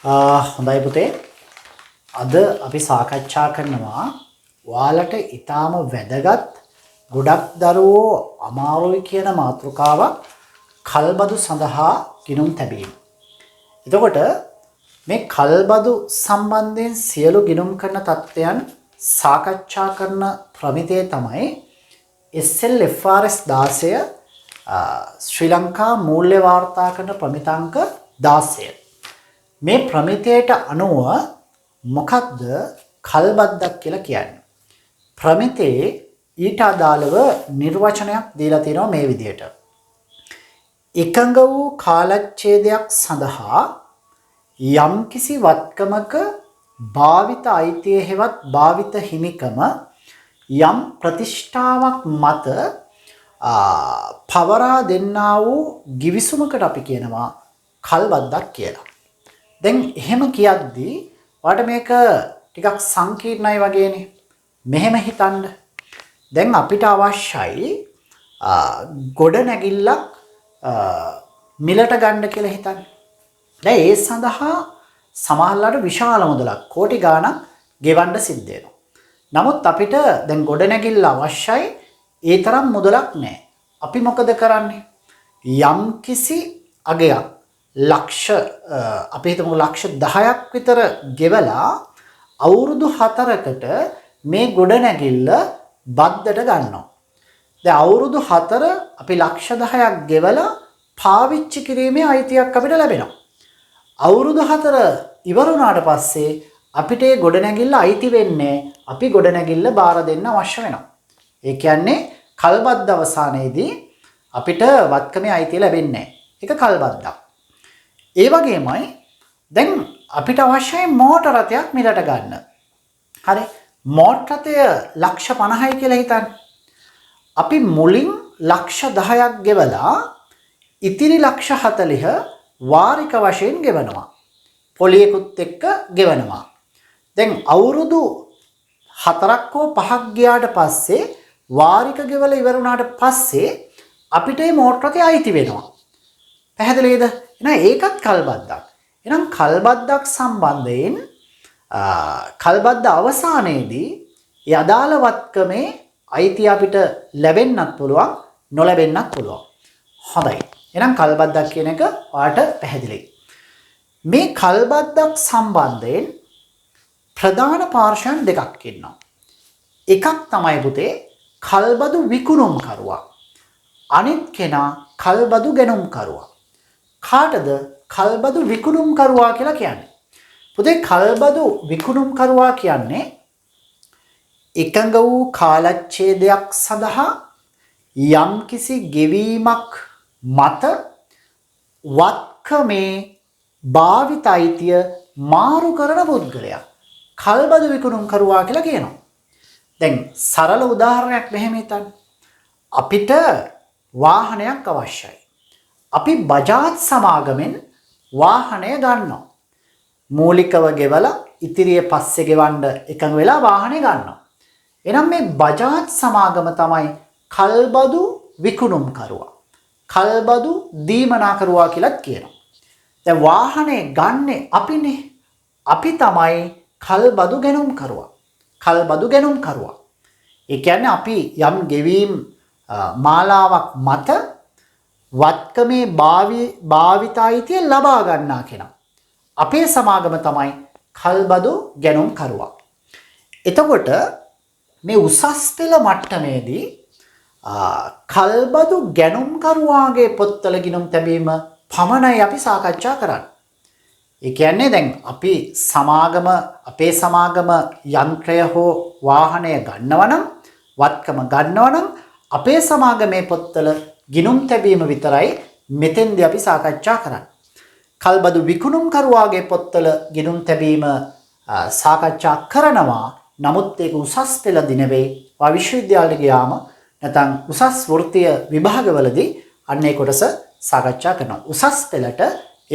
හොඳයි පුතේ. අද අපි සාකච්ඡා කරනවා ඔයාලට ඊටාම වැදගත් ගොඩක් දරුවෝ අමාරුයි කියන මාතෘකාවක් කල්බදු සඳහා ගිණුම් තැබීම. එතකොට මේ කල්බදු සම්බන්ධයෙන් සියලු ගිණුම් කරන තත්ත්වයන් සාකච්ඡා කරන ප්‍රමිතිය තමයි SLFRS 16 ශ්‍රී ලංකා මූල්‍ය වාර්තාකරණ ප්‍රමිතාංක 16. මේ ප්‍රමිතියට අනුව මොකක්ද කල්බද්දක් කියලා කියන්නේ? ප්‍රමිතියේ ඊට අදාළව නිර්වචනයක් දීලා තියෙනවා මේ විදිහට. එකඟ වූ කාලච්ඡේදයක් සඳහා යම්කිසි වත්කමක භාවිත අයිතිය හෙවත් භාවිත හිමිකම යම් ප්‍රතිෂ්ඨාවක් මත පවරා දෙන්නා වූ givisumකට අපි කියනවා කල්බද්දක් කියලා. දැන් එහෙම කියද්දී ඔයාලට මේක ටිකක් සංකීර්ණයි වගේනේ. මෙහෙම හිතන්න. දැන් අපිට අවශ්‍යයි ගොඩ නැගිල්ලක් මිලට ගන්න කියලා හිතන්න. දැන් ඒ සඳහා සමහරවිට විශාල මුදලක් කෝටි ගාණක් ගෙවන්න සිද්ධ වෙනවා. නමුත් අපිට දැන් ගොඩ නැගිල්ල අවශ්‍යයි. ඒ තරම් මුදලක් නැහැ. අපි මොකද කරන්නේ? යම්කිසි අගයක් අපි හිතමු ලක්ෂ 10ක් විතර ගෙවලා අවුරුදු 4කට මේ ගොඩනැගිල්ල බද්දට ගන්නවා. දැන් අවුරුදු 4 අපි ලක්ෂ 10ක් ගෙවලා පාවිච්චි කිරීමේ අයිතියක් අපිට ලැබෙනවා. අවුරුදු 4 ඉවර වුණාට පස්සේ අපිට මේ ගොඩනැගිල්ල අයිති වෙන්නේ අපි ගොඩනැගිල්ල බාර දෙන්න අවශ්‍ය වෙනවා. ඒ කියන්නේ කල්බද්ද අවසානයේදී අපිට වත්කමේ අයිතිය ලැබෙන්නේ නැහැ. ඒක කල්බද්දක්. ඒ වගේමයි දැන් අපිට අවශ්‍යයි මෝටර රථයක් මිලට ගන්න. හරි. මෝටර රථය ලක්ෂ 50යි කියලා හිතන්න. අපි මුලින් ලක්ෂ 10ක් ගෙවලා ඉතිරි ලක්ෂ 40 වාරික වශයෙන් ගෙවනවා. පොලියකුත් එක්ක ගෙවනවා. දැන් අවුරුදු 4ක් හෝ 5ක් ගියාට පස්සේ වාරික ගෙවලා ඉවර වුණාට පස්සේ අපිට මේ මෝටර රථය අයිති වෙනවා. පැහැදිලිද? එහෙනම් ඒකත් කල්බද්දක්. එහෙනම් කල්බද්දක් සම්බන්ධයෙන් කල්බද්ද අවසානයේදී ඒ අදාළ වත්කමේ අයිතිය අපිට ලැබෙන්නත් පුළුවන් නොලැබෙන්නත් පුළුවන්. හොඳයි. එහෙනම් කල්බද්දක් කියන එක ඔයාලට පැහැදිලියි. මේ කල්බද්දක් සම්බන්ධයෙන් ප්‍රධාන පාර්ශ්වයන් දෙකක් ඉන්නවා. එකක් තමයි පුතේ කල්බදු විකුණුම් කරුවා. අනිත් කෙනා කල්බදු ගැනුම් කරුවා. කාටද කල්බදු විකුණුම් කරුවා කියලා කියන්නේ? පුතේ කල්බදු විකුණුම් කරුවා කියන්නේ එකඟ වූ කාලච්ඡේදයක් සඳහා යම්කිසි ගෙවීමක් මත වත්කමේ භාවිත අයිතිය මාරු කරන පුද්ගලයා කල්බදු විකුණුම් කරුවා කියලා කියනවා. දැන් සරල උදාහරණයක් මෙහෙම හිතන්න. අපිට වාහනයක් අවශ්‍යයි. අපි බජාජ් සමාගමෙන් වාහනය ගන්නවා. මූලිකව ගෙවලා ඉතිරිය පස්සේ ගෙවන්න එකඟ වෙලා වාහනය ගන්නවා. එහෙනම් මේ බජාජ් සමාගම තමයි කල්බදු විකුණුම් කරුවා. කල්බදු දීමනා කරුවා කියලාත් කියනවා. දැන් වාහනේ ගන්නෙ අපිනේ. අපි තමයි කල්බදු ගැනුම් කරුවා. කල්බදු ගැනුම් කරුවා. ඒ කියන්නේ අපි යම් ගෙවීම් මාලාවක් මත වත්කමේ භාවිතායිතිය ලබා ගන්නා කෙනා. අපේ සමාගම තමයි කල්බදු ගැනුම් කරුවා. එතකොට මේ උසස් පෙළ මට්ටමේදී කල්බදු ගැනුම් කරුවාගේ පොත්වල ගිණුම් තැබීම පමණයි අපි සාකච්ඡා කරන්නේ. ඒ කියන්නේ දැන් අපි අපේ සමාගම යන්ත්‍රය හෝ වාහනය ගන්නවා නම් වත්කම ගන්නවා නම් අපේ සමාගමේ පොත්වල ගිණුම් තැබීම විතරයි මෙතෙන්දී අපි සාකච්ඡා කරන්නේ. කල්බදු විකුණුම් කරුවාගේ පොත්වල ගිණුම් තැබීම සාකච්ඡා කරනවා. නමුත් ඒක උසස් පෙළ දිනෙවෙයි. විශ්වවිද්‍යාලයට ගියාම නැත්නම් උසස් වෘත්තීය විභාගවලදී අන්න ඒ කොටස සාකච්ඡා කරනවා. උසස් පෙළට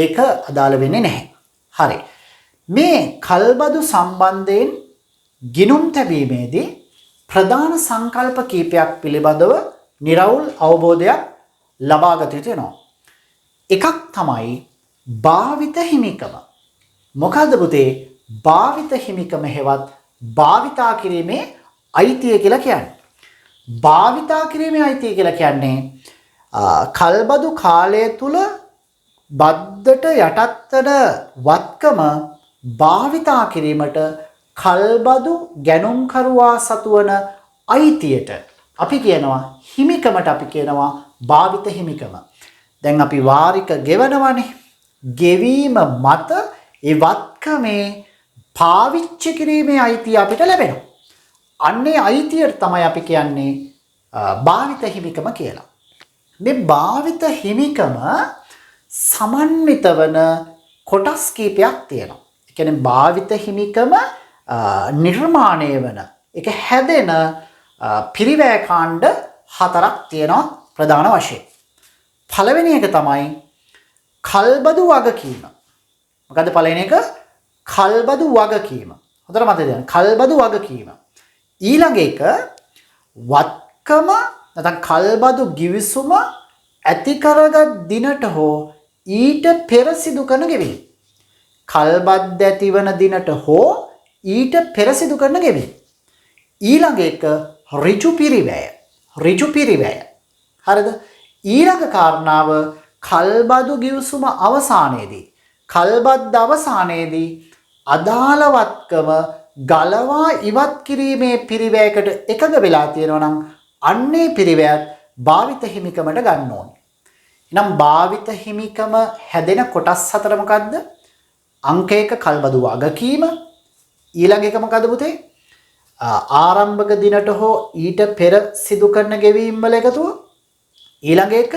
ඒක අදාළ වෙන්නේ නැහැ. හරි. මේ කල්බදු සම්බන්ධයෙන් ගිණුම් තැබීමේදී ප්‍රධාන සංකල්ප කීපයක් පිළිබඳව නිරවුල් අවබෝධයක් ලබා ගත යුතු වෙනවා. එකක් තමයි භාවිත හිමිකම. මොකද්ද පුතේ භාවිත හිමිකම හෙවත් භාවිතා කිරීමේ අයිතිය කියලා කියන්නේ. භාවිතා කිරීමේ අයිතිය කියලා කියන්නේ කල්බදු කාලය තුල බද්දට යටත්වන වත්කම භාවිතා කිරීමට කල්බදු ගැනුම්කරුවා සතුවන අයිතියට අපි කියනවා හිමිකමට අපි කියනවා භාවිත හිමිකම. දැන් අපි වාරික ගෙවනවනේ. ගෙවීම මත ඒ වත්කමේ පාවිච්චි කිරීමේ අයිතිය අපිට ලැබෙනවා. අන්නේ අයිතියට තමයි අපි කියන්නේ භාවිත හිමිකම කියලා. මේ භාවිත හිමිකම සමන්විත වන කොටස් කීපයක් තියෙනවා. ඒ කියන්නේ භාවිත හිමිකම නිර්මාණය වන ඒක හැදෙන පිරිවැය කාණ්ඩ 4ක් තියෙනවා ප්‍රධාන වශයෙන්. පළවෙනි එක තමයි කල්බදු වගකීම. මොකද්ද පළවෙනි එක? කල්බදු වගකීම. හොඳට මතක තියාගන්න. කල්බදු වගකීම. ඊළඟ එක වත්කම නැත්නම් කල්බදු ගිවිසුම ඇති කරගත් දිනට හෝ ඊට පෙර සිදු කරන ගෙවීම. කල්බද්ද ඇතිවන දිනට හෝ ඊට පෙර සිදු කරන ගෙවීම. ඊළඟ එක ඍජු පිරිවැය. ඍජු පිරිවැය. හරිද? ඊළඟ කාරණාව කල්බදු ගිවිසුම අවසානයේදී කල්බද්ද අවසානයේදී අදාළවත්කම ගලවා ඉවත් කිරීමේ පිරිවැයකට එකඟ වෙලා තියෙනවා නම් අන්නේ පිරිවැයත් භාවිත හිමිකමට ගන්න ඕනේ. එහෙනම් භාවිත හිමිකම හැදෙන කොටස් 4 මොකද්ද? අංක 1 කල්බදු වගකීම. ඊළඟ එක මොකද්ද පුතේ? ආරම්භක දිනට හෝ ඊට පෙර සිදු කරන ගෙවීම් වල එකතුව. ඊළඟ එක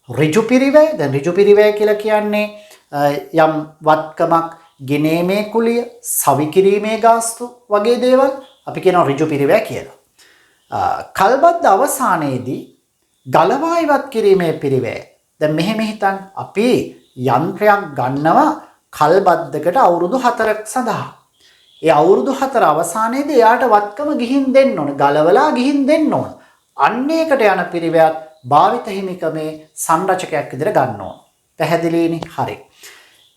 ඍජු පිරිවැය. දැන් ඍජු පිරිවැය කියලා කියන්නේ යම් වත්කමක් ගෙනීමේ කුලිය, සවිකිරීමේ ගාස්තු වගේ දේවල් අපි කියනවා ඍජු පිරිවැය කියලා. කල්බද්ද අවසානයේදී ගලවා ඉවත් කිරීමේ පිරිවැය. දැන් මෙහෙම හිතන්න අපි යන්ත්‍රයක් ගන්නවා කල්බද්දකට අවුරුදු 4ක් සඳහා. ඒ අවුරුදු 4 අවසානයේදී එයාට වත්කම ගිහින් දෙන්න ඕන, ගලවලා ගිහින් දෙන්න ඕන. අන්න ඒකට යන පිරිවැයත් භාවිත හිමිකමේ සංරචකයක් විදිහට ගන්න ඕන. පැහැදිලිනේ? හරි.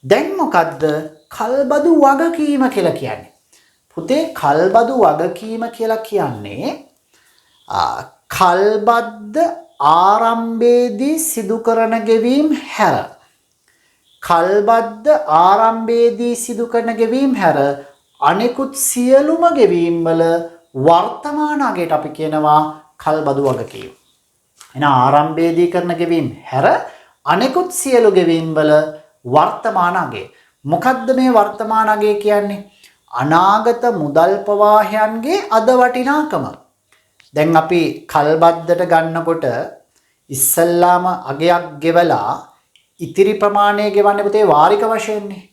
දැන් මොකද්ද කල්බදු වගකීම කියලා කියන්නේ? පුතේ කල්බදු වගකීම කියලා කියන්නේ කල්බද්ද ආරම්භයේදී සිදු කරන ගෙවීම් හැර කල්බද්ද ආරම්භයේදී සිදු කරන ගෙවීම් හැර අනෙකුත් සියලුම ගෙවීම් වල වර්තමාන අගයට අපි කියනවා කල්බදු වගකීම. එහෙනම් ආරම්භයේදී කරන ගෙවීම් හැර අනෙකුත් සියලු ගෙවීම් වල වර්තමාන අගය. මොකද්ද මේ වර්තමාන අගය කියන්නේ? අනාගත මුදල් ප්‍රවාහයන්ගේ අද වටිනාකම. දැන් අපි කල්බද්දට ගන්නකොට ඉස්සල්ලාම අගයක් ගෙවලා ඉතිරි ප්‍රමාණය ගෙවන්නේ පුතේ වාරික වශයෙන්නේ.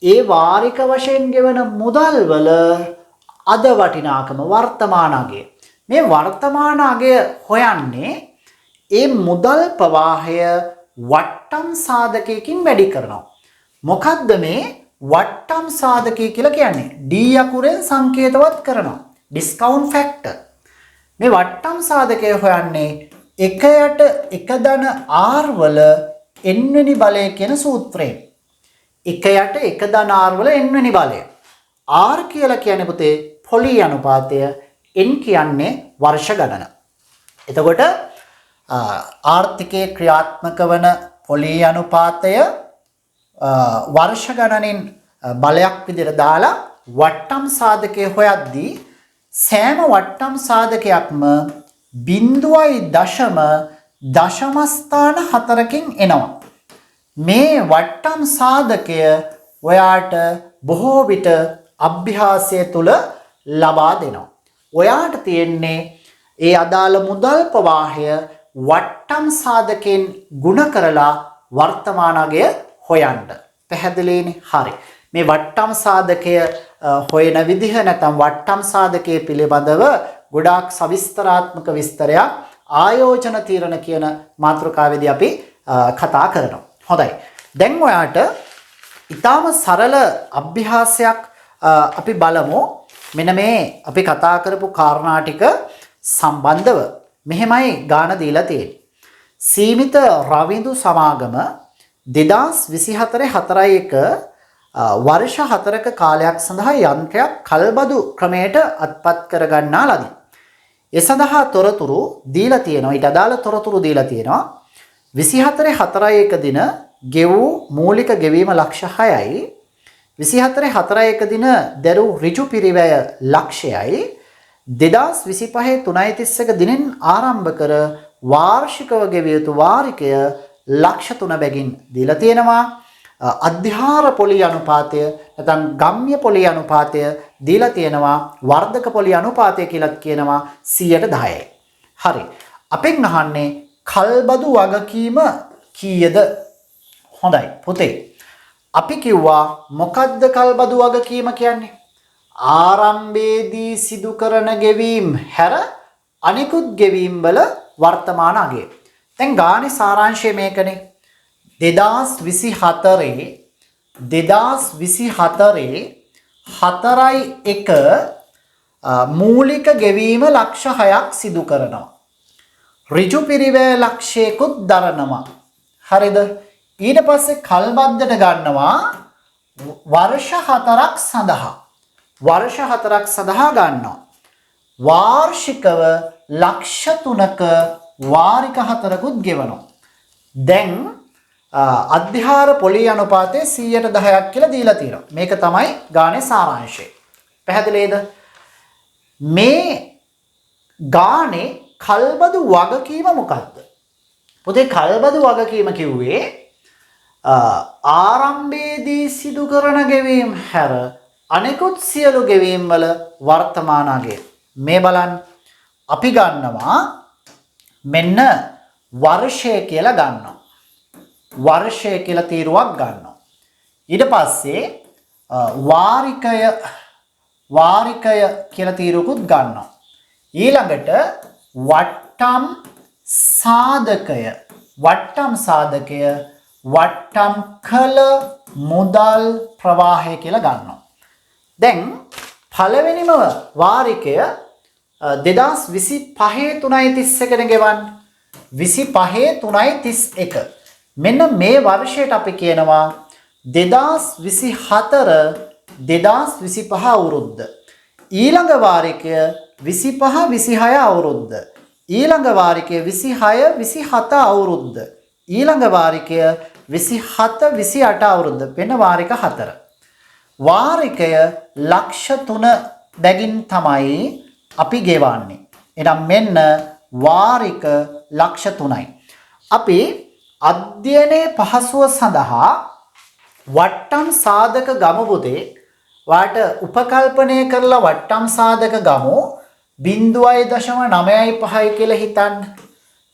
ඒ වාරික වශයෙන් ගෙවන මුදල් වල අද වටිනාකම වර්තමාන අගය. මේ වර්තමාන අගය හොයන්නේ ඒ මුදල් ප්‍රවාහය වට්ටම් සාධකයකින් වැඩි කරනවා. මොකද්ද මේ වට්ටම් සාධකය කියලා කියන්නේ? D අකුරෙන් සංකේතවත් කරනවා. Discount factor. මේ වට්ටම් සාධකය හොයන්නේ එකයට එක ධන R වල n වෙනි බලය කියන සූත්‍රයෙන්. එකයට එක ධන R වල n වෙනි බලය. R කියලා කියන්නේ පුතේ පොලි අනුපාතය, n කියන්නේ වර්ෂ ගණන. එතකොට ආර්ථිකයේ ක්‍රියාත්මක වන පොලි අනුපාතය වර්ෂ ගණනින් බලයක් විදිහට දාලා වට්ටම් සාධකය හොයද්දී සෑම වට්ටම් සාධකයක්ම 0.0 එනවා. මේ වට්ටම් සාධකය ඔයාට බොහෝ විට අභ්‍යාසය තුල ලබා දෙනවා. ඔයාට තියෙන්නේ ඒ අදාළ මුදල් ප්‍රවාහය වට්ටම් සාධකයෙන් ගුණ කරලා වර්තමාන අගය හොයන්න. පැහැදිලිනේ? හරි. මේ වට්ටම් සාධකය හොයන විදිහ නැත්නම් වට්ටම් සාධකයේ පිළිබඳව ගොඩාක් සවිස්තරාත්මක විස්තරයක් ආයෝජන තීරණ කියන මාතෘකාවේදී අපි කතා කරනවා. හොඳයි. දැන් ඔයාට ඊටාම සරල අභ්‍යාසයක් අපි බලමු. මෙන්න මේ අපි කතා කරපු කාරණා ටික සම්බන්ධව. මෙහෙමයි ගාන දීලා තියෙන්නේ. සීමිත රවිඳු සමාගම 2024 4.1 වර්ෂ 4ක කාලයක් සඳහා යන්ත්‍රයක් කල්බදු ක්‍රමයට අත්පත් කර ගන්නා ලදී. ඒ සඳහා තොරතුරු දීලා තියෙනවා. ඊට අදාළ තොරතුරු දීලා තියෙනවා. 24/4 දින ගෙවූ මූලික ගෙවීම ලක්ෂ 6යි. 24/4 දින දරූ ඍජු පිරිවැය ලක්ෂයයි. 2025 3:31 දිනෙන් ආරම්භ කර වාර්ෂිකව ගෙවිය යුතු වාරිකය ලක්ෂ 3 බැගින් දීලා තියෙනවා. අධ්‍යාර පොලි අනුපාතය නැත්නම් ගම්ම්‍ය පොලි අනුපාතය දීලා තියෙනවා. වර්ධක පොලි අනුපාතය කියලාත් කියනවා 110යි. හරි. අපෙන් අහන්නේ කල්බදු වගකීම කීයද? හොඳයි පුතේ. අපි කිව්වා මොකද්ද කල්බදු වගකීම කියන්නේ? ආරම්භයේදී සිදු කරන ගෙවීම් හැර අනිකුත් ගෙවීම් වල වර්තමාන අගය. දැන් ගානේ සාරාංශය මේකනේ. 2024 4.1 මූලික ගෙවීම ලක්ෂ 6ක් සිදු කරනවා. ඍජු පිරිවැය ලක්ෂයකුත් දරනවා. හරිද? ඊට පස්සේ කල්බද්දට ගන්නවා වර්ෂ 4ක් සඳහා. වර්ෂ 4ක් සඳහා ගන්නවා. වාර්ෂිකව ලක්ෂ 3ක වාරික 4කුත් ගෙවනවා. දැන් අධ්‍යාර පොලි අනුපාතය 110ක් කියලා දීලා තියෙනවා. මේක තමයි ගානේ සාරාංශය. පැහැදිලිද? මේ ගානේ කල්බදු වගකීම මොකක්ද? පුතේ කල්බදු වගකීම කිව්වේ ආරම්භයේදී සිදු කරන ගෙවීම් හැර අනෙකුත් සියලු ගෙවීම් වල වර්තමාන අගය. මේ බලන්න අපි ගන්නවා මෙන්න වර්ෂය කියලා ගන්නවා. වර්ෂය කියලා තීරුවක් ගන්නවා. ඊට පස්සේ වාරිකය කියලා තීරුවකුත් ගන්නවා. ඊළඟට වට්ටම් සාධකය වට්ටම් කළ මුදල් ප්‍රවාහය කියලා ගන්නවා. දැන් පළවෙනිම වාරිකය 2025 3.31 ගෙවන්න. 25 මෙන්න මේ වර්ෂයට අපි කියනවා 2024 අවුරුද්ද. ඊළඟ වාරිකය 25 අවුරුද්ද. ඊළඟ වාරිකය 26 අවුරුද්ද. ඊළඟ වාරිකය 27 අවුරුද්ද. වෙන වාරික 4. වාරිකය ලක්ෂ 3 බැගින් තමයි අපි ගෙවන්නේ. එහෙනම් මෙන්න වාරික ලක්ෂ 3යි. අපි අධ්‍යයනයේ පහසුව සඳහා වට්ටම් සාධක ගමු පුතේ. වාට උපකල්පනය කරලා වට්ටම් සාධක ගමු 0.95 කියලා හිතන්න.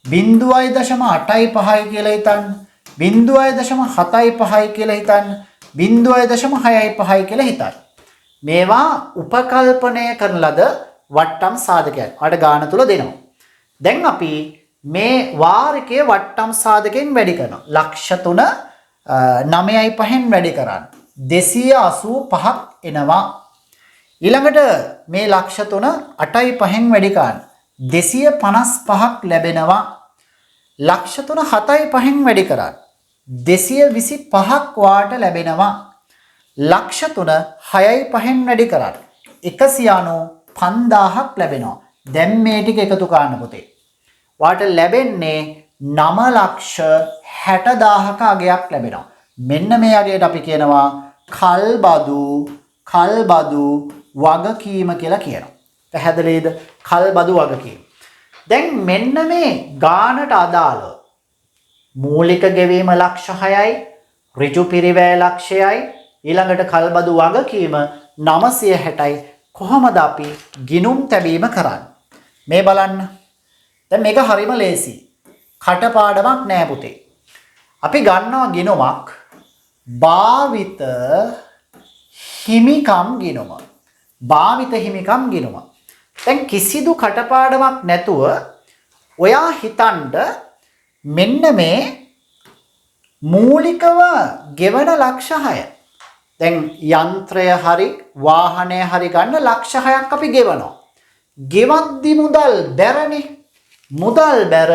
0.85 කියලා හිතන්න. 0.75 කියලා හිතන්න. 0.65 කියලා හිතන්න. මේවා උපකල්පනය කරන ලද වට්ටම් සාධකයන්. අට ගාන තුල දෙනවා. දැන් අපි මේ වාරිකයේ වට්ටම් සාධකයෙන් වැඩි කරනවා. ලක්ෂ 3 9.5න් වැඩි කරන්න 285ක් එනවා. ඊළඟට මේ ලක්ෂ 3 8.5න් වැඩි කරන්න 255ක් ලැබෙනවා. ලක්ෂ 3 7.5න් වැඩි කරන්න 225ක් වාට ලැබෙනවා. ලක්ෂ 3 6.5න් වැඩි කරන්න 195,000ක් ලැබෙනවා. දැන් මේ ටික එකතු කරන්න පුතේ. වාට ලැබෙන්නේ 9,60,000ක අගයක් ලැබෙනවා. මෙන්න මේ අගයට අපි කියනවා කල්බදු වගකීම කියලා කියනවා. පැහැදිලිද? කල්බදු වගකීම. දැන් මෙන්න මේ ගානට අදාළ මූලික ගෙවීම ලක්ෂ 6යි, ඍජු පිරිවැය ලක්ෂයයි, ඊළඟට කල්බදු වගකීම 960යි. කොහොමද අපි ගිණුම් තැබීම කරන්නේ? මේ බලන්න. දැන් මේක හරිම ලේසි. කටපාඩමක් නෑ පුතේ. අපි ගන්නවා ගිණුමක් භාවිත හිමිකම් ගිණුම. භාවිත හිමිකම් ගිණුම. දැන් කිසිදු කටපාඩමක් නැතුව ඔයා හිතන්න මෙන්න මේ මූලිකව ගෙවන ලක්ෂ 6. දැන් යන්ත්‍රය හරි වාහනය හරි ගන්න ලක්ෂ 6ක් අපි ගෙවනවා. ගෙවද්දි මුදල් බැරනේ. මුදල් බැර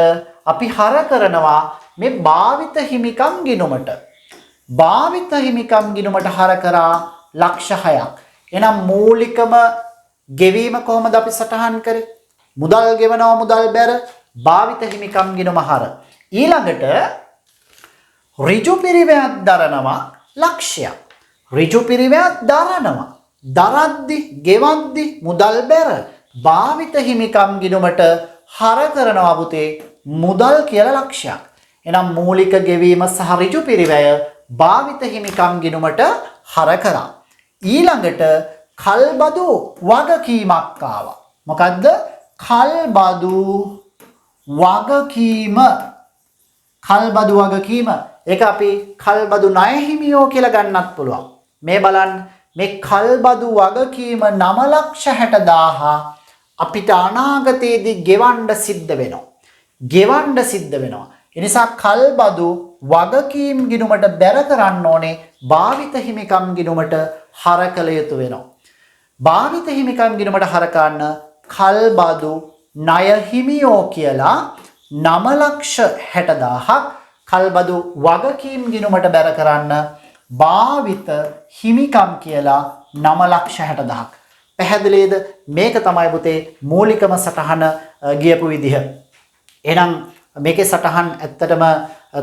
අපි හර කරනවා මේ භාවිත හිමිකම් ගිණුමට. භාවිත හිමිකම් ගිණුමට හර කරා ලක්ෂ 6ක්. එහෙනම් මූලිකම ගෙවීම කොහොමද අපි සටහන් කරේ? මුදල් ගෙවනවා මුදල් බැර භාවිත හිමිකම් ගිණුම හර. ඊළඟට ඍජු පිරිවැයක් දරනවා ලක්ෂයක්. ඍජු පිරිවැයක් දරනවා. දරද්දි ගෙවද්දි මුදල් බැර භාවිත හිමිකම් ගිණුමට හර කරනවා පුතේ මුදල් කියලා ලක්ෂයක්. එහෙනම් මූලික ගෙවීම සහ ඍජු පිරිවැය භාවිත හිමිකම් ගිණුමට හර කරා. ඊළඟට කල්බදු වගකීමක් ආවා. මොකද්ද? කල්බදු වගකීම. කල්බදු වගකීම. ඒක අපි කල්බදු ණය හිමියෝ කියලා ගන්නත් පුළුවන්. මේ බලන්න මේ කල්බදු වගකීම 9,60,000 අපිට අනාගතයේදී ගෙවන්න සිද්ධ වෙනවා. ගෙවන්න සිද්ධ වෙනවා. ඒ නිසා කල්බදු වගකීම් ගිණුමට බැර කරන්න ඕනේ භාවිත හිමිකම් ගිණුමට හර කළ යුතු වෙනවා. භාවිත හිමිකම් ගිණුමට හර කරන්න කල්බදු ණය හිමියෝ කියලා 9,60,000ක් කල්බදු වගකීම් ගිණුමට බැර කරන්න භාවිත හිමිකම් කියලා 9,60,000ක්. පැහැදිලිද? මේක තමයි පුතේ මූලිකම සටහන ගියපු විදිහ. එහෙනම් මේකේ සටහන් ඇත්තටම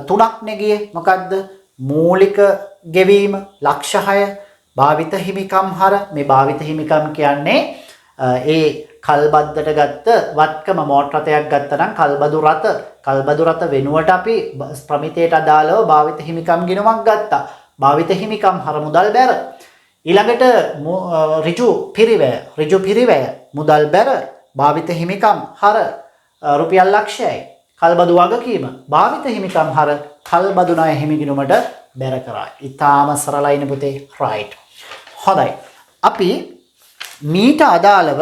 තුනක් නෙගියේ. මොකද්ද? මූලික ගෙවීම ලක්ෂ 6, භාවිත හිමිකම් හර. මේ භාවිත හිමිකම් කියන්නේ ඒ කල්බද්දට ගත්ත වත්කම මෝටර රථයක් ගත්තා නම් කල්බදු රථ වෙනුවට අපි ප්‍රමිතයට අදාළව භාවිත හිමිකම් ගිණුමක් ගත්තා. භාවිත හිමිකම් හර මුදල් බැර. ඊළඟට ඍජු පිරිවැය මුදල් බැර භාවිත හිමිකම් හර රුපියල් ලක්ෂයයි. කල්බදු වගකීම භාවිත හිමිකම් හර කල්බදු ණය හිමි ගිණුමට බැර කරා. ඊටාම සරලයිනේ පුතේ. right. හොඳයි. අපි මීට අදාළව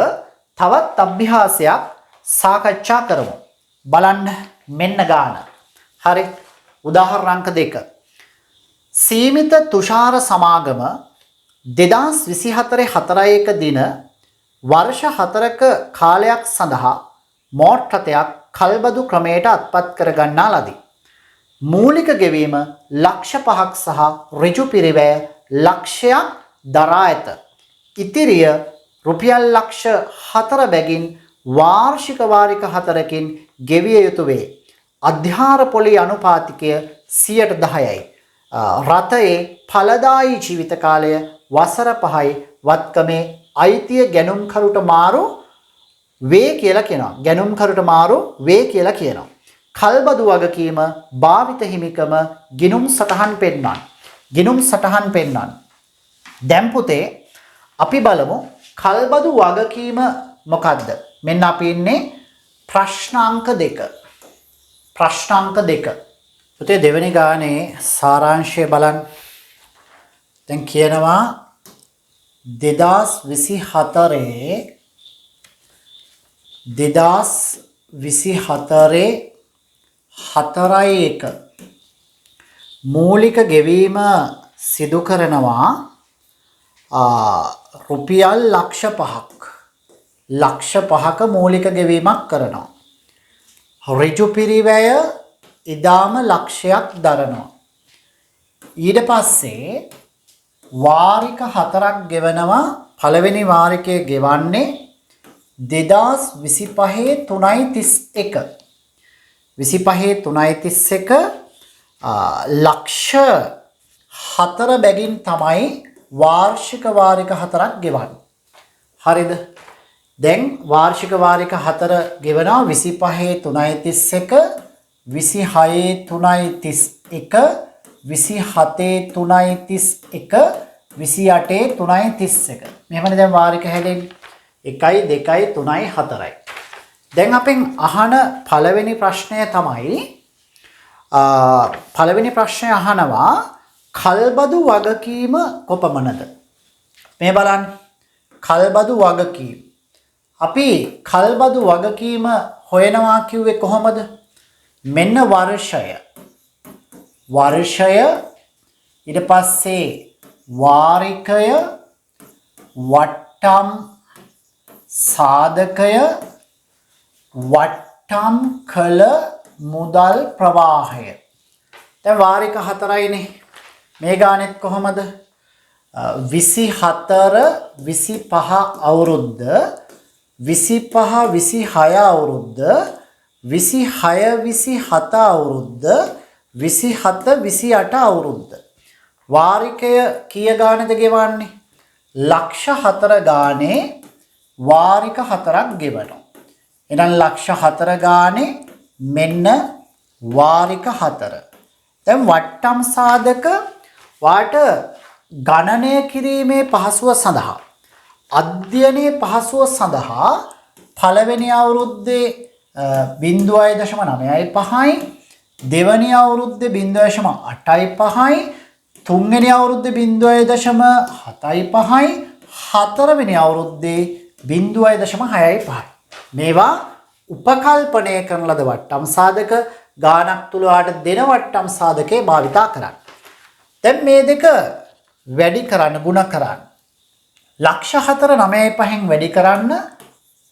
තවත් අභ්‍යාසයක් සාකච්ඡා කරමු. බලන්න මෙන්න ගාන. හරි. උදාහරණ අංක 2. සීමිත තුෂාර සමාගම 2024 4 දින වර්ෂ 4ක කාලයක් සඳහා මෝටර රථයක් කල්බදු ක්‍රමයට අත්පත් කර ගන්නා ලදී. මූලික ගෙවීම ලක්ෂ 5ක් සහ ඍජු පිරිවැය ලක්ෂයක් දරා ඇත. ඉතිරිය රුපියල් ලක්ෂ 4 බැගින් වාර්ෂික වාරික 4කින් ගෙවිය යුතු වේ. අධ්‍යාර පොලි අනුපාතිකය 10%යි. රථයේ ඵලදායී ජීවිත කාලය වසර 5යි. වත්කමේ අයිතිය ගැනුම්කරුට මාරු වේ කියලා කියනවා. ගැනුම්කරුට මාරු වේ කියලා කියනවා. කල්බදු වගකීම භාවිත හිමිකම ගිණුම් සටහන් පෙන්වන්න. ගිණුම් සටහන් පෙන්වන්න. දැන් පුතේ අපි බලමු කල්බදු වගකීම මොකද්ද? මෙන්න අපි ඉන්නේ ප්‍රශ්නාංක 2. ප්‍රශ්නාංක 2. පුතේ දෙවෙනි ගානේ සාරාංශය බලන්න. දැන් කියනවා 2024 4.1 මූලික ගෙවීම සිදු කරනවා රුපියල් ලක්ෂ 5ක්. ලක්ෂ 5ක මූලික ගෙවීමක් කරනවා. ඍජු පිරිවැය ඉදාම ලක්ෂයක් දරනවා. ඊට පස්සේ වාරික 4ක් ගෙවනවා. පළවෙනි වාරිකය ගෙවන්නේ 2025 3.31. 25 3.31 ලක්ෂ 4 බැගින් තමයි වාර්ෂික වාරික 4ක් ගෙවන්නේ. හරිද? දැන් වාර්ෂික වාරික 4 ගෙවනවා 25 3.31 26 3.31 27 3.31 28 3.31. මෙහෙමනේ දැන් වාරික හැදෙන්නේ. 1යි 2යි 3යි 4යි. දැන් අපෙන් අහන පළවෙනි ප්‍රශ්නය තමයි පළවෙනි ප්‍රශ්නය අහනවා කල්බදු වගකීම කොපමණද? මේ බලන්න. කල්බදු වගකීම. අපි කල්බදු වගකීම හොයනවා කිව්වේ කොහොමද? මෙන්න වර්ෂය. ඊට පස්සේ වාරිකය, වට්ටම් සාධකය, වට්ටම් කළ මුදල් ප්‍රවාහය. දැන් වාරික 4යිනේ. මේ ගානෙත් කොහොමද? 24 25 අවුරුද්ද 25 26 අවුරුද්ද 26 27 අවුරුද්ද 27 28 අවුරුද්ද වාරිකය කීය ගානද ගෙවන්නේ? ලක්ෂ 4 ගානේ වාරික 4ක් ගෙවනවා. එහෙනම් ලක්ෂ 4 ගානේ මෙන්න වාරික 4. දැන් වට්ටම් සාධක වාට ගණනය කිරීමේ පහසුව සඳහා අධ්‍යයනයේ පහසුව සඳහා පළවෙනි අවුරුද්දේ 0.95යි දෙවැනි අවුරුද්දේ 0.85යි තුන්වෙනි අවුරුද්දේ 0.75යි හතරවෙනි අවුරුද්දේ 0.65යි මේවා උපකල්පනය කරන ලද වට්ටම් සාධක ගානක් තුල ආට දෙන වට්ටම් සාධකේ භාවිතා කරන්න. දැන් මේ දෙක වැඩි කරන්න ಗುಣ කරන්න. ලක්ෂ 4 9.5න් වැඩි කරන්න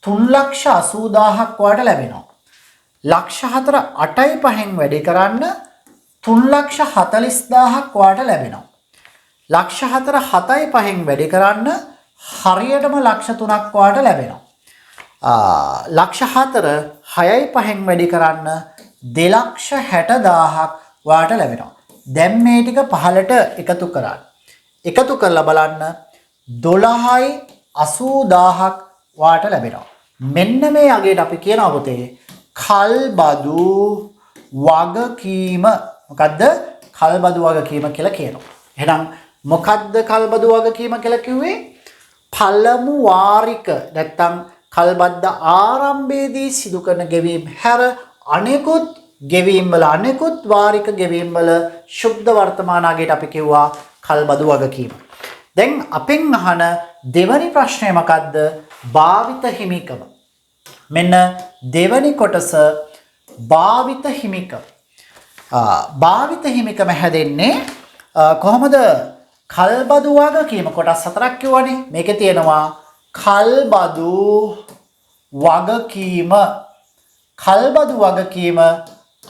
3,80,000ක් වාට ලැබෙනවා. ලක්ෂ 4 8.5න් වැඩි කරන්න 3,40,000ක් වාට ලැබෙනවා. ලක්ෂ 4 7.5න් වැඩි කරන්න හරියටම ලක්ෂ 3ක් වාට ලැබෙනවා. ලක්ෂ 4 6.5න් වැඩි කරන්න 2,60,000ක් වාට ලැබෙනවා. දැන් මේ ටික පහලට එකතු කරන්න. එකතු කරලා බලන්න 12,80,000ක් වාට ලැබෙනවා. මෙන්න මේ අගයට අපි කියනවා පුතේ කල්බදු වගකීම. මොකද්ද? කල්බදු වගකීම කියලා කියනවා. එහෙනම් මොකද්ද කල්බදු වගකීම කියලා කිව්වේ? පළමු වාරික නැත්තම් කල්බද්ද ආරම්භයේදී සිදු කරන ගෙවීම් හැර අනෙකුත් ගෙවීම් වල අනෙකුත් වාරික ගෙවීම් වල ශුද්ධ වර්තමාන අගයට අපි කිව්වා කල්බදු වගකීම. දැන් අපෙන් අහන දෙවැනි ප්‍රශ්නය මොකද්ද? භාවිත හිමිකම. මෙන්න දෙවැනි කොටස භාවිත හිමිකම. භාවිත හිමිකම හැදෙන්නේ කොහොමද? කල්බදු වගකීම කොටස් හතරක් කියවනේ. මේකේ තියෙනවා කල්බදු වගකීම. කල්බදු වගකීම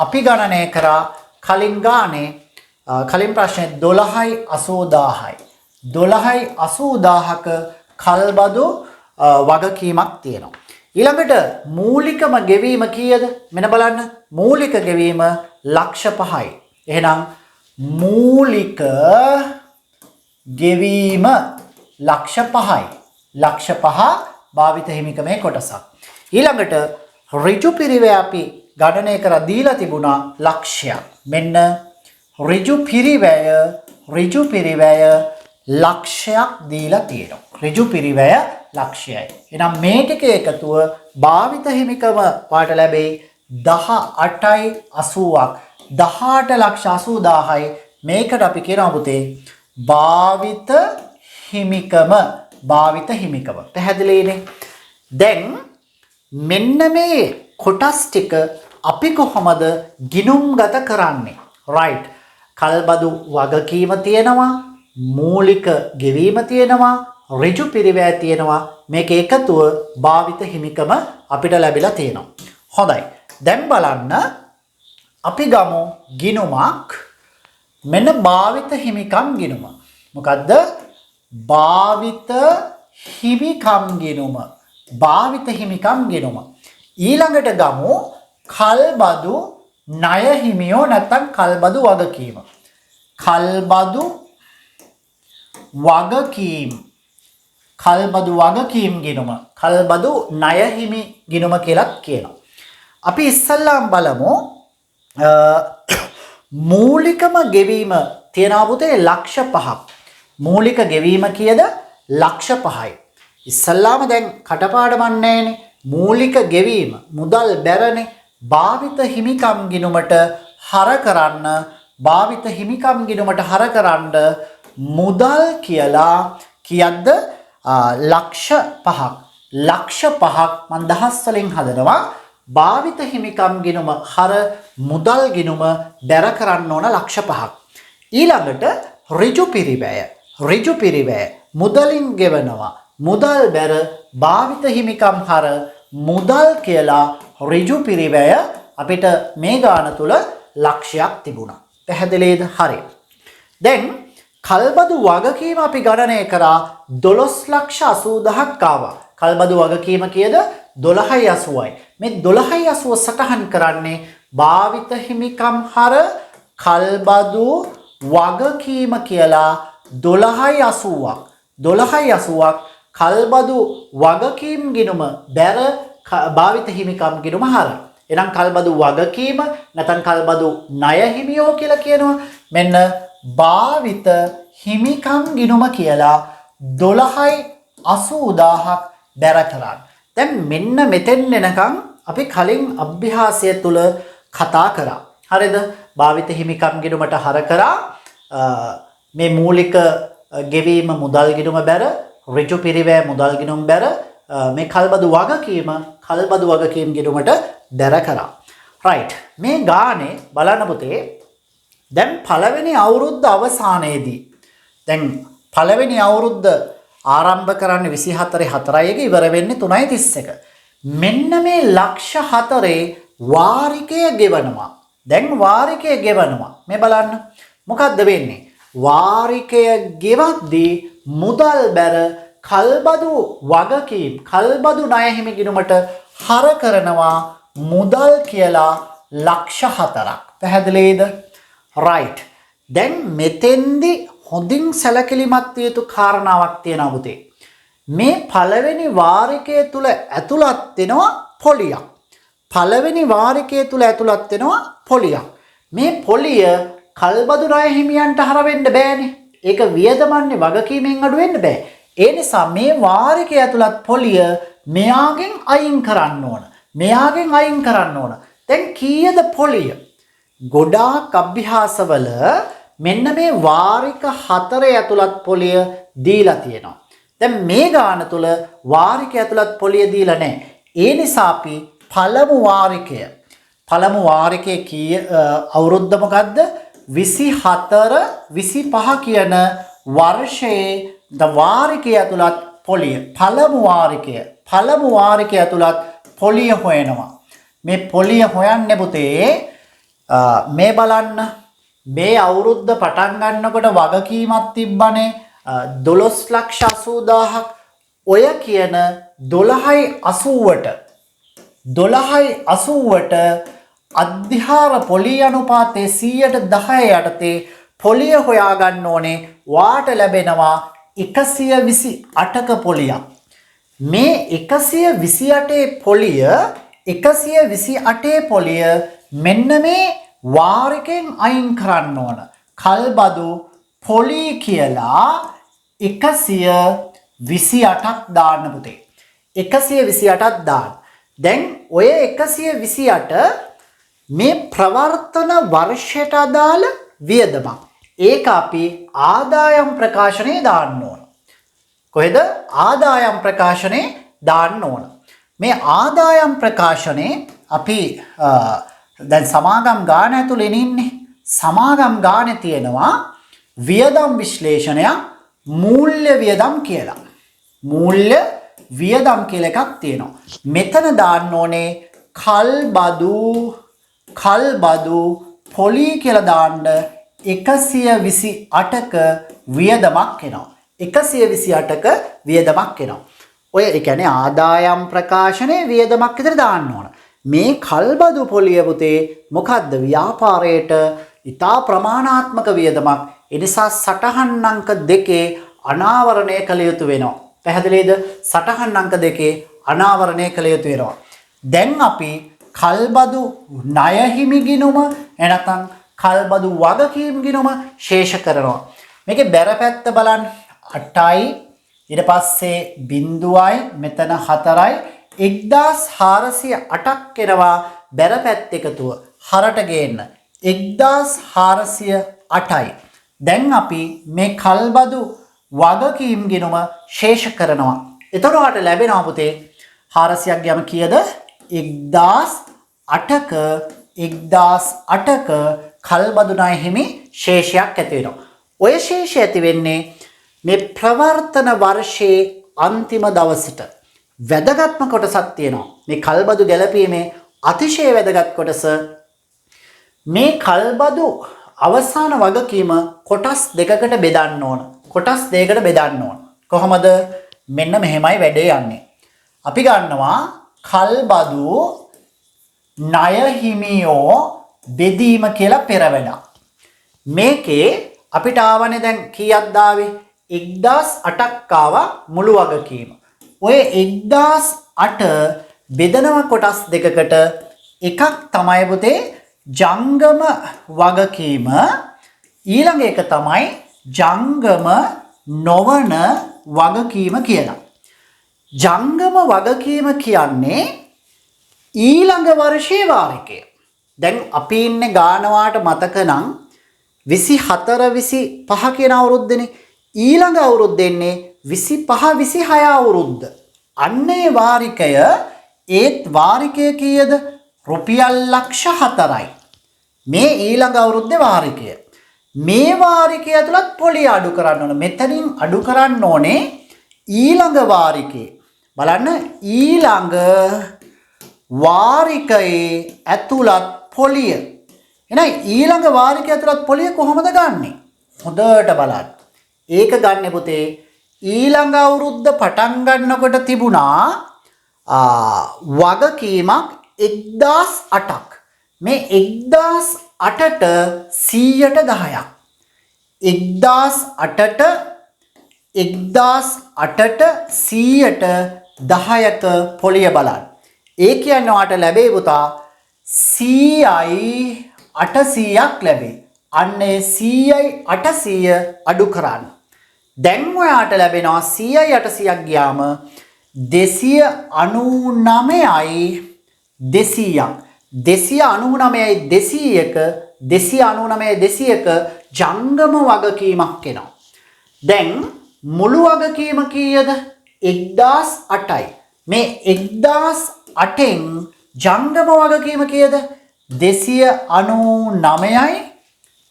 අපි ගණනය කරා කලින් ගානේ කලින් ප්‍රශ්නේ 12,80,000යි. 12,80,000ක කල්බදු වගකීමක් තියෙනවා. ඊළඟට මූලිකම ගෙවීම කීයද? මෙන්න බලන්න. මූලික ගෙවීම ලක්ෂ 5යි. එහෙනම් මූලික ගෙවීම ලක්ෂ 5යි. ලක්ෂ 5 භාවිත හිමිකමේ කොටසක්. ඊළඟට ඍජු පිරිවැය අපි ගණනය කර දීලා තිබුණා ලක්ෂයක්. මෙන්න ඍජු පිරිවැය ලක්ෂයක් දීලා තියෙනවා. ඍජු පිරිවැය ලක්ෂයයි. එහෙනම් මේ ටික එකතුව භාවිත හිමිකම පාට ලැබෙයි 18,80,ක්. 18,80,000යි. මේකට අපි කියනවා පුතේ භාවිත හිමිකම. භාවිත හිමිකම. පැහැදිලිනේ? දැන් මෙන්න මේ කොටස් ටික අපි කොහොමද ගිණුම්ගත කරන්නේ? right. කල්බදු වගකීම තියෙනවා, මූලික ගෙවීම තියෙනවා, ඍජු පිරිවැය තියෙනවා. මේක එකතුව භාවිත හිමිකම අපිට ලැබිලා තියෙනවා. හොඳයි. දැන් බලන්න අපි ගමු ගිණුමක්. මෙන්න භාවිත හිමිකම් ගිණුම. මොකද්ද? භාවිත හිමිකම් ගිණුම. භාවිත හිමිකම් ගිණුම. ඊළඟට ගමු කල්බදු ණය හිමියෝ නැත්නම් කල්බදු වගකීම. කල්බදු වගකීම්. කල්බදු වගකීම් ගිණුම. කල්බදු ණය හිමි ගිණුම කියලා කියනවා. අපි ඉස්සල්ලාම බලමු මූලිකම ගෙවීම තියනවා පුතේ ලක්ෂ 5ක්. මූලික ගෙවීම කීයද? ලක්ෂ 5යි. ඉස්සල්ලාම දැන් කටපාඩමක් නැහැනේ. මූලික ගෙවීම මුදල් බැරනේ. භාවිත හිමිකම් ගිණුමට හර කරන්න භාවිත හිමිකම් ගිණුමට හර කරන්න මුදල් කියලා කියද්ද ලක්ෂ 5ක්. ලක්ෂ 5ක් මන් දහස් වලින් හදනවා. භාවිත හිමිකම් ගිණුම හර මුදල් ගිණුම බැර කරන්න ඕන ලක්ෂ 5ක්. ඊළඟට ඍජු පිරිවැය. ඍජු පිරිවැය මුදලින් ගෙවනවා. මුදල් බැර භාවිත හිමිකම් හර මුදල් කියලා ඍජු පිරිවැය අපිට මේ ගාන තුල ලක්ෂයක් තිබුණා. පැහැදිලිද? හරි. දැන් කල්බදු වගකීම අපි ගණනය කරා 12,80,000ක් ආවා. කල්බදු වගකීම කීයද? 12.80යි. මේ 12.80 සටහන් කරන්නේ භාවිත හිමිකම් හර කල්බදු වගකීම කියලා 12.80ක්. 12.80ක් කල්බදු වගකීම් ගිණුම බැර භාවිත හිමිකම් ගිණුම හර. එහෙනම් කල්බදු වගකීම නැත්නම් කල්බදු ණය හිමියෝ කියලා කියනවා. මෙන්න භාවිත හිමිකම් ගිණුම කියලා 12.80,000ක් බැර කරා. දැන් මෙන්න මෙතෙන් එනකම් අපි කලින් අභ්‍යාසය තුල කතා කරා. හරිද? භාවිත හිමිකම් ගිණුමට හර කරා මේ මූලික ගෙවීම මුදල් ගිණුම බැර, ඍජු පිරිවැය මුදල් ගිණුම බැර මේ කල්බදු වගකීම් ගිණුමට දැර කරා. රයිට්. මේ ගානේ බලන්න පුතේ. දැන් පළවෙනි අවුරුද්ද අවසානයේදී දැන් පළවෙනි අවුරුද්ද ආරම්භ කරන්නේ 24/4 එක ඉවර වෙන්නේ 3.31. මෙන්න මේ ලක්ෂ 4 වාරිකය ගෙවනවා. දැන් වාරිකය ගෙවනවා. මේ බලන්න. මොකද්ද වෙන්නේ? වාරිකය ගෙවද්දී මුදල් බැර කල්බදු වගකීම් කල්බදු ණය හිමි ගිණුමට හර කරනවා මුදල් කියලා ලක්ෂ 4ක්. පැහැදිලිද? right. දැන් මෙතෙන්දි හොඳින් සැලකිලිමත් විය යුතු කාරණාවක් තියෙනවා පුතේ. මේ පළවෙනි වාරිකය තුල ඇතුළත් වෙනවා පොලියක්. පළවෙනි වාරිකය තුල ඇතුළත් වෙනවා පොලියක්. මේ පොලිය කල්බදු ණය හිමියන්ට හර වෙන්න බෑනේ. ඒක වියදමන්නේ වගකීමෙන් අඩු වෙන්න බෑ. ඒ නිසා මේ වාරිකය ඇතුළත් පොලිය මෙයාගෙන් අයින් කරන්න ඕන. මෙයාගෙන් අයින් කරන්න ඕන. දැන් කීයද පොලිය? ගොඩාක් අභ්‍යාසවල මෙන්න මේ වාරික 4 ඇතුළත් පොලිය දීලා තියෙනවා. දැන් මේ ගාන තුල වාරික ඇතුළත් පොලිය දීලා නැහැ. ඒ නිසා අපි පළමු වාරිකයේ කී අවුරුද්ද මොකද්ද? 24 25 කියන වර්ෂයේ වාරිකය ඇතුළත් පොලිය පළමු වාරිකය ඇතුළත් පොලිය හොයනවා. මේ පොලිය හොයන්නේ පුතේ මේ බලන්න. මේ අවුරුද්ද පටන් ගන්නකොට වගකීමක් තිබ්බනේ 12,80,000ක්. ඔය කියන 12.80ට අධ්‍යාර පොලිය අනුපාතයේ 110 යටතේ පොලිය හොයාගන්න ඕනේ. වාට ලැබෙනවා 128ක පොලියක්. මේ 128 පොලිය මෙන්න මේ වාරිකෙන් අයින් කරන්න ඕන. කල්බදු පොලි කියලා 128ක් දාන්න පුතේ. 128ක් දාන්න. දැන් ඔය 128 මේ ප්‍රවර්තන වර්ෂයට අදාළ වියදමක්. ඒක අපි ආදායම් ප්‍රකාශනයේ දාන්න ඕන. කොහෙද? ආදායම් ප්‍රකාශනයේ දාන්න ඕන. මේ ආදායම් ප්‍රකාශනයේ අපි දැන් සමාගම් ගාන ඇතුළේ ඉන්නේ. සමාගම් ගානේ තියෙනවා වියදම් විශ්ලේෂණයක් මූල්‍ය වියදම් කියලා. මූල්‍ය වියදම් කියලා එකක් තියෙනවා. මෙතන දාන්න ඕනේ කල්බදු පොලි කියලා දාන්න 128ක වියදමක් එනවා. 128ක වියදමක් එනවා. ඔය ඒ කියන්නේ ආදායම් ප්‍රකාශනයේ වියදමක් විතර දාන්න ඕන. මේ කල්බදු පොලිය පුතේ මොකද්ද? ව්‍යාපාරයට ඉතා ප්‍රමාණාත්මක වියදමක්. ඒ නිසා සටහන් අංක 2 අනාවරණය කළ යුතු වෙනවා. පැහැදිලිද? සටහන් අංක 2 අනාවරණය කළ යුතු වෙනවා. දැන් අපි කල්බදු ණය හිමි ගිණුම එනකන් කල්බදු වගකීම් ගිණුම ශේෂ කරනවා. මේකේ බැර පැත්ත බලන්න 8යි ඊට පස්සේ බිංදුවයි මෙතන 4යි 1408ක් එනවා බැර පැත්ත එකතුව හරට ගේන්න 1408යි. දැන් අපි මේ කල්බදු වගකීම් ගිණුම ශේෂ කරනවා. එතකොට ලැබෙනවා පුතේ 400ක් ගියම කීයද? 1008ක කල්බදු ණය හිමි ශේෂයක් ඇති වෙනවා. ඔය ශේෂය ඇති වෙන්නේ මේ ප්‍රවර්තන වර්ෂයේ අන්තිම දවසට. වැදගත්ම කොටසක් තියෙනවා. මේ කල්බදු ගැලපීමේ අතිශය වැදගත් කොටස මේ කල්බදු අවසාන වගකීම කොටස් දෙකකට බෙදන්න ඕන. කොටස් දෙකකට බෙදන්න ඕන. කොහොමද? මෙන්න මෙහෙමයි වැඩේ යන්නේ. අපි ගන්නවා කල්බදු ණය හිමියෝ බෙදීම කියලා පෙරවැඩක්. මේකේ අපිට ආවනේ දැන් කීයක්ද ආවේ? 1008ක් ආවා මුළු වගකීම. ඔය 1008 බෙදනව කොටස් දෙකකට. එකක් තමයි පුතේ ජංගම වගකීම, ඊළඟ එක තමයි ජංගම නොවන වගකීම කියලා. ජංගම වගකීම කියන්නේ ඊළඟ වර්ෂයේ වාරිකය. දැන් අපි ඉන්නේ ගානවාට මතක නම් 24 25 කියන අවුරුද්දනේ. ඊළඟ අවුරුද්ද එන්නේ 25 26 අවුරුද්ද. අන්නේ වාරිකය ඒත් වාරිකය කීයද? රුපියල් ලක්ෂ 4යි. මේ ඊළඟ අවුරුද්දේ වාරිකය. මේ වාරිකය ඇතුළත් පොලිය අඩු කරන්න ඕන. මෙතනින් අඩු කරන්න ඕනේ ඊළඟ වාරිකේ. බලන්න ඊළඟ වාරිකයේ ඇතුළත් පොලිය. එහෙනම් ඊළඟ වාරිකයේ ඇතුළත් පොලිය කොහොමද ගන්නෙ? හොඳට බලන්න. ඒක ගන්න පුතේ ඊළඟ අවුරුද්ද පටන් ගන්නකොට තිබුණා වගකීමක් 1008ක්. මේ 1008ට 100ට 10ක්. 1008ට 100ට 10ක පොලිය බලන්න. ඒ කියන්නේ ඔයාට ලැබේ පුතා 100යි 800ක් ලැබේ. අන්නේ 100යි 800 අඩු කරන්න. දැන් ඔයාට ලැබෙනවා 100යි 800ක් ගියාම 299යි 200ක්. 299යි 200ක 299යි 200ක ජංගම වගකීමක් එනවා. දැන් මුළු වගකීම කීයද? 1008යි. මේ 1008න් ජංගම වගකීම කීයද? 299යි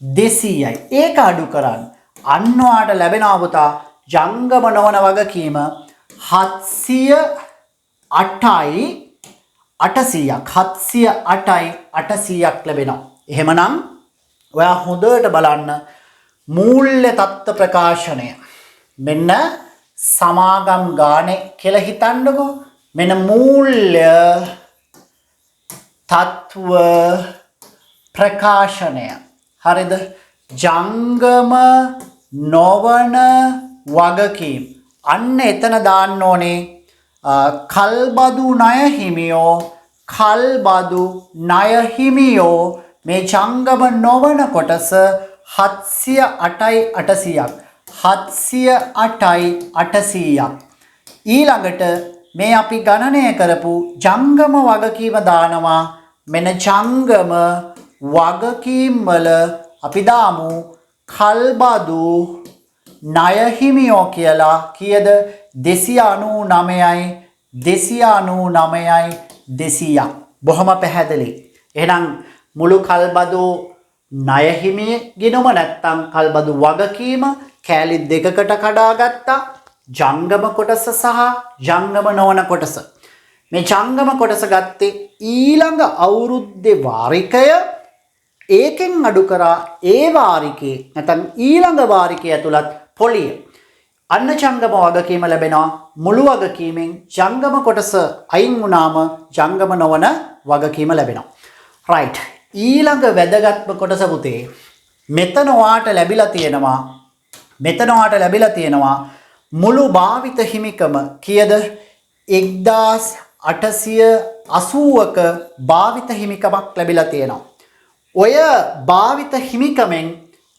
200යි. ඒක අඩු කරන්න. අන්න ඔයාට ලැබෙනවා පුතා ජංගම නොවන වගකීම 708යි 800ක්. 708යි 800ක් ලැබෙනවා. එහෙමනම් ඔයා හොඳට බලන්න මූල්‍ය තත්ත්ව ප්‍රකාශනය. මෙන්න සමාගම් ගානේ කියලා හිතන්නකෝ. මෙන්න මූල්‍ය තත්ත්ව ප්‍රකාශනය. හරිද? ජංගම නොවන වගකීම්. අන්න එතන දාන්න ඕනේ කල්බදු ණය හිමියෝ. කල්බදු ණය හිමියෝ මේ ජංගම නොවන කොටස 708යි 800ක්. 708යි 800ක්. ඊළඟට මේ අපි ගණනය කරපු ජංගම වගකීම දානවා. මෙන්න ජංගම වගකීම් වල අපි දාමු කල්බදු ණය හිමියෝ කියලා. කීයද? 299යි 299යි 200ක්. බොහොම පැහැදිලි. එහෙනම් මුළු කල්බදු ණය හිමිය ගිනුම නැත්තම් කල්බදු වගකීම කෑලි දෙකකට කඩාගත්තා. ජංගම කොටස සහ ජංගම නොවන කොටස. මේ ජංගම කොටස ගත්තේ ඊළඟ අවුරුද්දේ වාරිකය. ඒකෙන් අඩු කරා ඒ වාරිකේ නැත්නම් ඊළඟ වාරිකය ඇතුළත් පොලිය. අන්න ජංගම වගකීම ලැබෙනවා. මුළු වගකීමෙන් ජංගම කොටස අයින් වුණාම ජංගම නොවන වගකීම ලැබෙනවා. රයිට්. ඊළඟ වැදගත්ම කොටස පුතේ මෙතන ඔයාට ලැබිලා තියෙනවා මුළු භාවිත හිමිකම කීයද? 1880ක භාවිත හිමිකමක් ලැබිලා තියෙනවා. ඔය භාවිත හිමිකමෙන්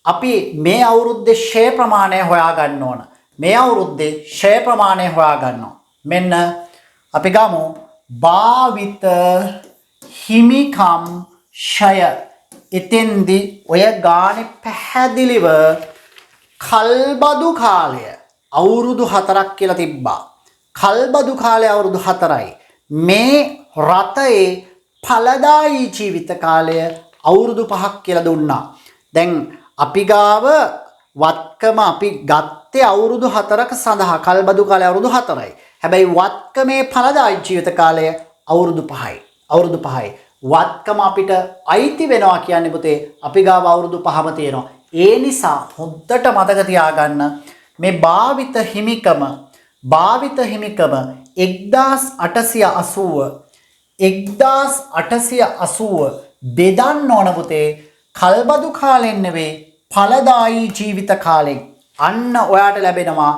අපි මේ අවුරුද්දේ ෂේ ප්‍රමාණය හොයාගන්න ඕන. මේ අවුරුද්දේ ෂේ ප්‍රමාණය හොයාගන්නවා. මෙන්න අපි ගමු භාවිත හිමිකම් ෂය. එතෙන්දි ඔය ගානේ පැහැදිලිව කල්බදු කාලය අවුරුදු 4ක් කියලා තිබ්බා. කල්බදු කාලය අවුරුදු 4යි. මේ රටේ ඵලදායී ජීවිත කාලය අවුරුදු 5ක් කියලා දුන්නා. දැන් අපි ගාව වත්කම අපි ගත්තේ අවුරුදු 4ක සඳහා. කල්බදු කාලය අවුරුදු 4යි. හැබැයි වත්කමේ ඵලදායී ජීවිත කාලය අවුරුදු 5යි. අවුරුදු 5යි. වත්කම අපිට අයිති වෙනවා කියන්නේ පුතේ අපි ගාව අවුරුදු 5ම තියෙනවා. ඒ නිසා හොද්දට මතක තියාගන්න මේ භාවිත හිමිකම 1880 බෙදන්න ඕන පුතේ කල්බදු කාලෙන් නෙවෙයි ඵලදායී ජීවිත කාලෙන්. අන්න ඔයාට ලැබෙනවා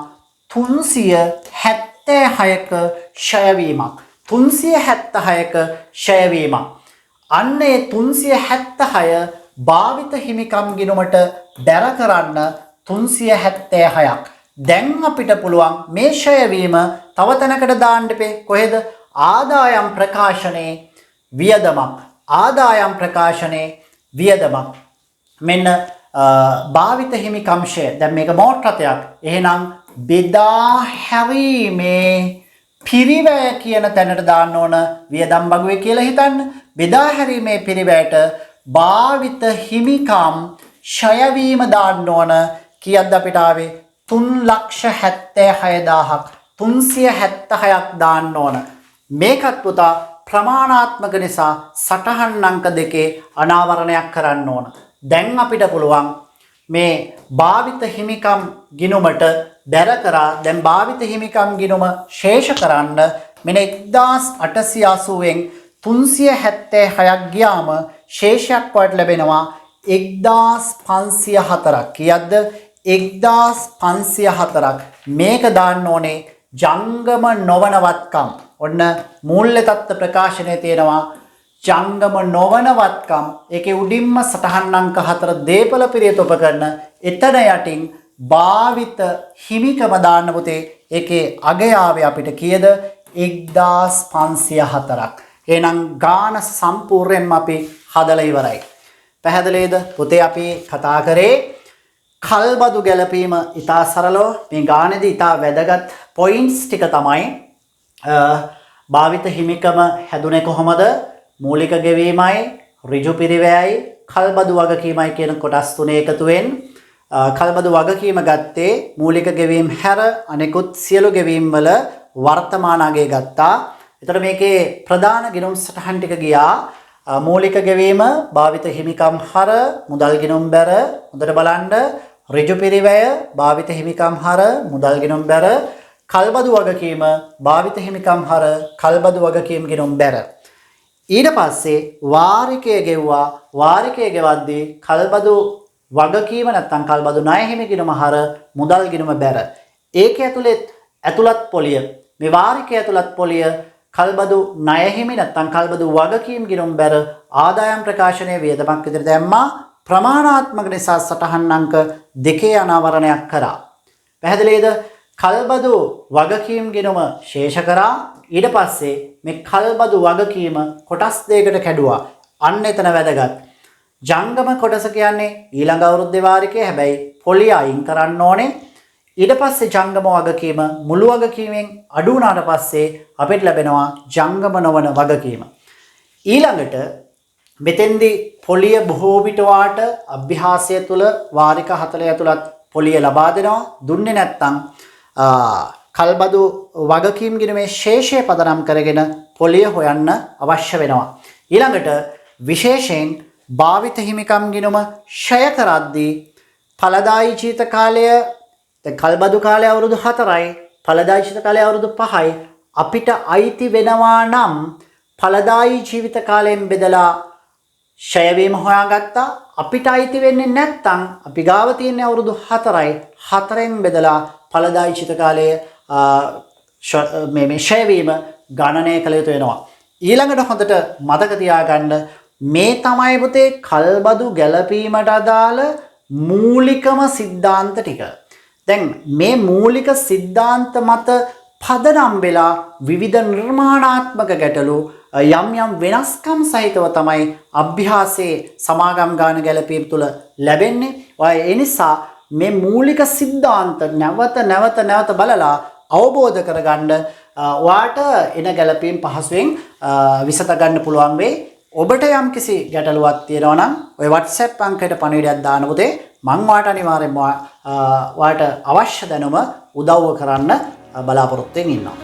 376ක ෂයවීමක්. 376ක ෂයවීමක්. අන්න ඒ 376 භාවිත හිමිකම් ගිණුමට බැර කරන්න 376ක්. දැන් අපිට පුළුවන් මේ ෂයවීම තව තැනකට දාන්න දෙපේ. කොහෙද? ආදායම් ප්‍රකාශනයේ වියදමක්. ආදායම් ප්‍රකාශනයේ වියදමක්. මෙන්න භාවිත හිමිකම් ෂය. දැන් මේක මෝට් රථයක්. එහෙනම් බෙදා හැරීමේ පිරිවැය කියන තැනට දාන්න ඕන වියදම් බගුවේ කියලා හිතන්න. බෙදා හැරීමේ පිරිවැයට භාවිත හිමිකම් ෂයවීම දාන්න ඕන. කීයක්ද අපිට ආවේ? 3,76,000ක්. 376ක් දාන්න ඕන. මේකත් පුතා ප්‍රමාණාත්මක නිසා සටහන් අංක දෙකේ අනාවරණයක් කරන්න ඕන. දැන් අපිට පුළුවන් මේ භාවිත හිමිකම් ගිණුමට බැර කරා. දැන් භාවිත හිමිකම් ගිණුම ශේෂ කරන්න මෙන්න 1880න් 376ක් ගියාම ශේෂයක් වට ලැබෙනවා 1504ක්. කීයක්ද? 1504ක්. මේක දාන්න ඕනේ ජංගම නොවනවත්කම්. ඔන්න මූල්‍ය තත්ත්ව ප්‍රකාශනයේ තියෙනවා ජංගම නොවනවත්කම්. ඒකේ උඩින්ම සටහන් අංක 4 දීපල පිරියත උපකරණ. එතන යටින් භාවිත හිමිකම දාන්න පුතේ. ඒකේ අගය ආවේ අපිට කීයද? 1504ක්. එහෙනම් ගාන සම්පූර්ණයෙන්ම අපි හදලා ඉවරයි. පැහැදිලිද? පුතේ අපි කතා කරේ කල්බදු ගැලපීම ඉතා සරලව. මේ ගානේදී ඉතා වැදගත් පොයින්ට්ස් ටික තමයි භාවිත හිමිකම හැදුනේ කොහොමද? මූලික ගෙවීමයි, ඍජු පිරිවැයයි, කල්බදු වගකීමයි කියන කොටස් තුනේ එකතුවෙන් කල්බදු වගකීම ගත්තේ මූලික ගෙවීම් හැර අනෙකුත් සියලු ගෙවීම් වල වර්තමාන අගය ගත්තා. එතකොට මේකේ ප්‍රධාන ගිණුම් සටහන් ටික ගියා. මූලික ගෙවීම, භාවිත හිමිකම් හර, මුදල් ගිණුම් බැර, හොඳට බලන්න, ඍජු පිරිවැය, භාවිත හිමිකම් හර, මුදල් ගිණුම් බැර, කල්බදු වගකීම, භාවිත හිමිකම් හර, කල්බදු වගකීම් ගිණුම් බැර. ඊට පස්සේ වාරිකය ගෙව්වා. වාරිකය ගෙවද්දී කල්බදු වගකීම නැත්නම් කල්බදු ණය හිමි ගිණුම හර, මුදල් ගිණුම බැර. ඒක ඇතුළත් පොලිය. මේ වාරිකය ඇතුළත් පොලිය කල්බදු ණය හිමි නැත්නම් කල්බදු වගකීම් ගිණුම් බැර ආදායම් ප්‍රකාශනයේ වියදමක් විදිහට දැම්මා. ප්‍රමාණාත්මක නිසා සටහන් අංක දෙකේ අනාවරණයක් කරා. පැහැදිලිද? කල්බදු වගකීම් ගිණුම ශේෂ කරා. ඊට පස්සේ මේ කල්බදු වගකීම කොටස් දෙකකට කැඩුවා. අන්න එතන වැදගත්. ජංගම කොටස කියන්නේ ඊළඟ අවුරුද්දේ වාරිකය. හැබැයි පොලිය අයින් කරන්න ඕනේ. ඊට පස්සේ ජංගම වගකීම මුළු වගකීමෙන් අඩු වුණාට පස්සේ අපිට ලැබෙනවා ජංගම නොවන වගකීම. ඊළඟට මෙතෙන්දී පොලිය බොහෝ විට වාට අභ්‍යාසය තුළ වාරික 40 ඇතුළත් පොලිය ලබා දෙනවා. දුන්නේ නැත්නම් කල්බදු වගකීම් ගිණුමේ ශේෂය පදනම් කරගෙන පොලිය හොයන්න අවශ්‍ය වෙනවා. ඊළඟට විශේෂයෙන් භාවිත හිමිකම් ගිණුම ෂය කරද්දී ඵලදායී ජීවිත කාලය කල්බදු කාලය අවුරුදු 4යි, ඵලදායී ජීවිත කාලය අවුරුදු 5යි. අපිට අයිති වෙනවා නම් ඵලදායී ජීවිත කාලයෙන් බෙදලා ෂයවීම හොයාගත්තා. අපිට අයිති වෙන්නේ නැත්නම් අපි ගාව තියෙන අවුරුදු 4යි. 4ෙන් බෙදලා ඵලදායී ජීවිත කාලයේ මේ ෂයවීම ගණනය කළ යුතු වෙනවා. ඊළඟට හොඳට මතක තියාගන්න මේ තමයි පුතේ කල්බදු ගැලපීමට අදාළ මූලිකම સિદ્ધාන්ත ටික. දැන් මේ මූලික સિદ્ધාන්ත මත පදනම් වෙලා විවිධ නිර්මාණාත්මක ගැටලු යම් යම් වෙනස්කම් සහිතව තමයි අභ්‍යාසයේ සමාගම් ගාන ගැලපීම තුළ ලැබෙන්නේ. ඒ නිසා මේ මූලික સિદ્ધාන්ත නැවත බලලා අවබෝධ කරගන්න ඔයාට එන ගැලපීම් පහසුවෙන් විසඳ ගන්න පුළුවන් වෙයි. ඔබට යම් කිසි ගැටලුවක් තියෙනවා නම් ඔය WhatsApp අංකයට පණිවිඩයක් දාන්න පුතේ. මම ඔයාට අනිවාර්යෙන්ම ඔයාට අවශ්‍ය දැනුම උදව්ව කරන්න බලාපොරොත්තු වෙමින් ඉන්නවා.